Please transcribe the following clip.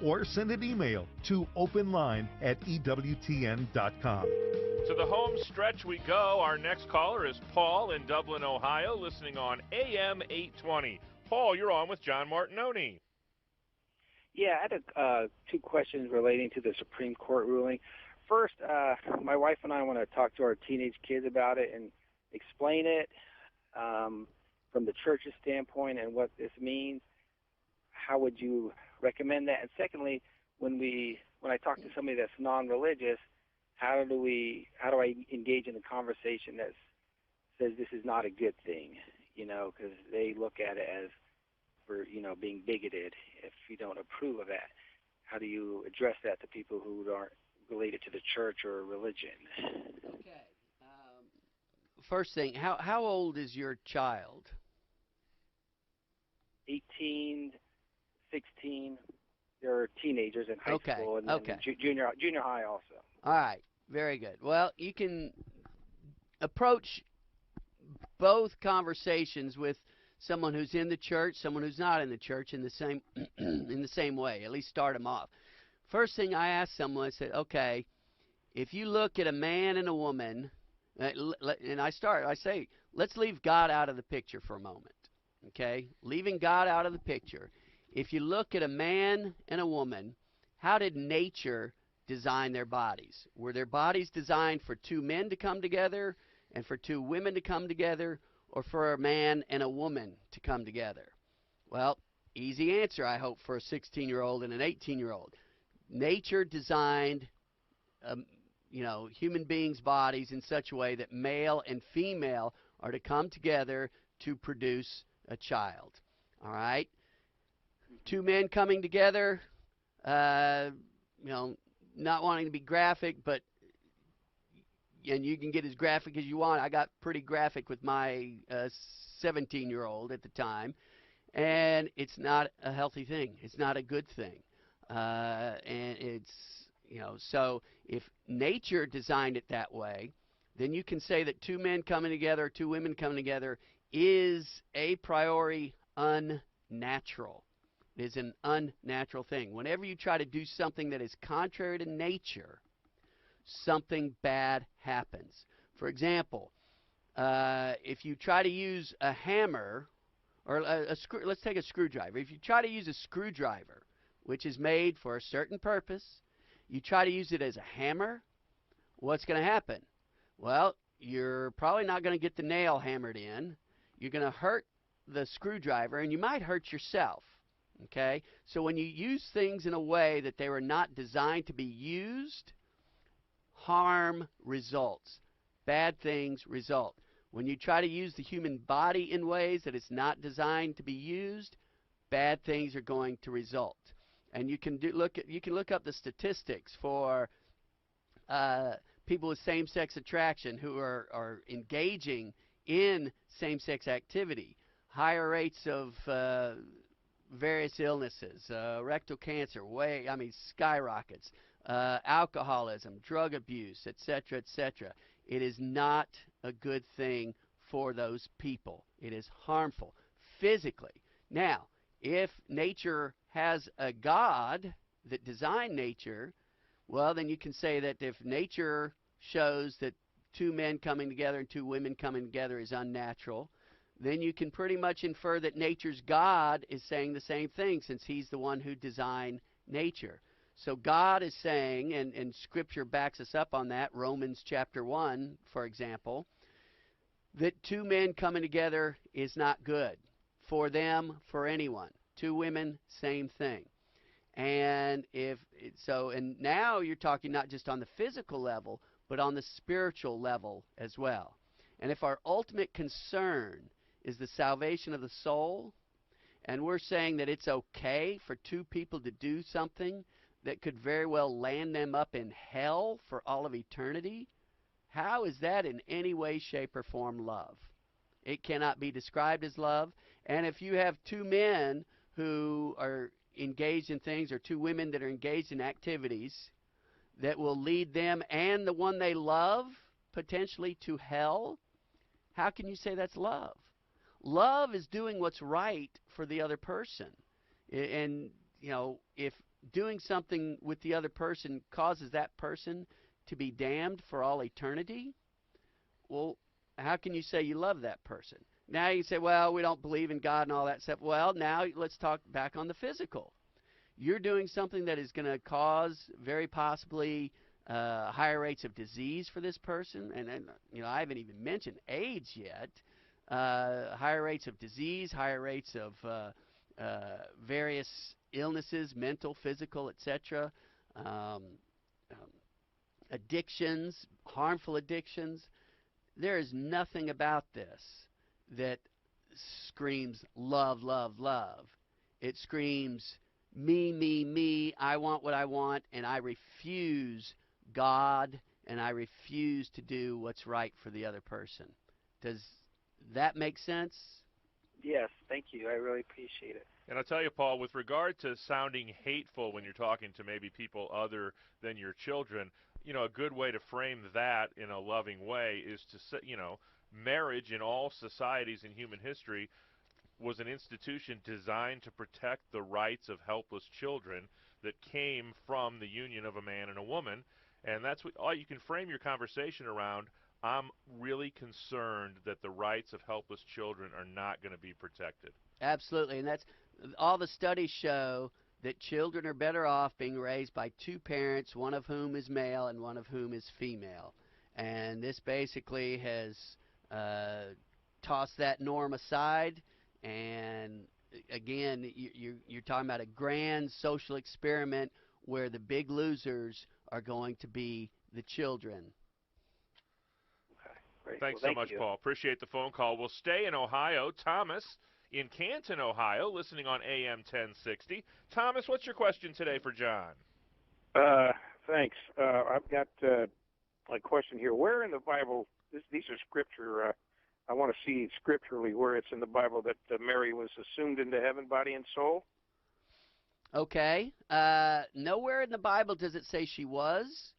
or send an email to openline@ewtn.com. To the home stretch we go. Our next caller is Paul in Dublin, Ohio, listening on AM 820. Paul, you're on with John Martignoni. Yeah, I had two questions relating to the Supreme Court ruling. First, my wife and I want to talk to our teenage kids about it and explain it from the church's standpoint and what this means. How would you recommend that? And secondly, when I talk to somebody that's non-religious, how do I engage in a conversation that says this is not a good thing? Because they look at it as for being bigoted if you don't approve of that. How do you address that to people who aren't related to the church or religion? Okay. First thing, how old is your child? 18, 16. They're teenagers in high school and junior high also. All right. Very good. Well, you can approach both conversations with someone who's in the church, someone who's not in the church in the same in the same way. At least start them off. First thing I ask someone, I said, okay, if you look at a man and a woman, and I say, let's leave God out of the picture for a moment. Okay? Leaving God out of the picture. If you look at a man and a woman, how did nature design their bodies? Were their bodies designed for two men to come together and for two women to come together, or for a man and a woman to come together? Well, easy answer, I hope, for a 16-year-old and an 18-year-old. Nature designed human beings' bodies in such a way that male and female are to come together to produce a child. All right? Two men coming together, not wanting to be graphic, but and you can get as graphic as you want. I got pretty graphic with my 17-year-old at the time, and it's not a healthy thing. It's not a good thing. And it's, so if nature designed it that way, then you can say that two men coming together, two women coming together is a priori unnatural. It is an unnatural thing. Whenever you try to do something that is contrary to nature, something bad happens. For example, if you try to use a hammer, or let's take a screwdriver. If you try to use a screwdriver, which is made for a certain purpose, you try to use it as a hammer, what's going to happen? Well, you're probably not going to get the nail hammered in. You're going to hurt the screwdriver, and you might hurt yourself. Okay? So when you use things in a way that they were not designed to be used, harm results. Bad things result. When you try to use the human body in ways that it's not designed to be used, bad things are going to result. And you can look up the statistics for people with same-sex attraction who are engaging in same-sex activity. Higher rates of various illnesses, rectal cancer, skyrockets. Alcoholism, drug abuse, etc., etc. It is not a good thing for those people. It is harmful physically. Now, if nature has a God that designed nature, well, then you can say that if nature shows that two men coming together and two women coming together is unnatural, then you can pretty much infer that nature's God is saying the same thing, since he's the one who designed nature. So God is saying, and Scripture backs us up on that, Romans chapter 1, for example, that two men coming together is not good for them, for anyone. Two women, same thing. And and now you're talking not just on the physical level, but on the spiritual level as well. And if our ultimate concern is the salvation of the soul, and we're saying that it's okay for two people to do something that could very well land them up in hell for all of eternity, how is that in any way, shape, or form love? It cannot be described as love. And if you have two men who are engaged in things, or two women that are engaged in activities that will lead them and the one they love potentially to hell, how can you say that's love? Love is doing what's right for the other person. And, if doing something with the other person causes that person to be damned for all eternity, well, how can you say you love that person? Now you say, well, we don't believe in God and all that stuff. Well, now let's talk back on the physical. You're doing something that is going to cause very possibly higher rates of disease for this person, and I haven't even mentioned AIDS yet. Higher rates of disease, higher rates of various illnesses, mental, physical, etc. Addictions, harmful addictions. There is nothing about this that screams love, love, love. It screams me, me, me, I want what I want, and I refuse God, and I refuse to do what's right for the other person. Does that make sense? Yes, thank you. I really appreciate it. And I'll tell you, Paul, with regard to sounding hateful when you're talking to maybe people other than your children, a good way to frame that in a loving way is to say, marriage in all societies in human history was an institution designed to protect the rights of helpless children that came from the union of a man and a woman. And that's what you can frame your conversation around. I'm really concerned that the rights of helpless children are not going to be protected. Absolutely, and that's all the studies show that children are better off being raised by two parents, one of whom is male and one of whom is female. And this basically has tossed that norm aside. And again, you're talking about a grand social experiment where the big losers are going to be the children. Okay, great. Thanks Well, so much, you. Paul. Appreciate the phone call. We'll stay in Ohio. Thomas in Canton, Ohio, listening on AM 1060. Thomas, what's your question today for John? Thanks. I've got a question here. Where in the Bible, these are scripture, I want to see scripturally where it's in the Bible that Mary was assumed into heaven, body and soul? Okay. Nowhere in the Bible does it say she was.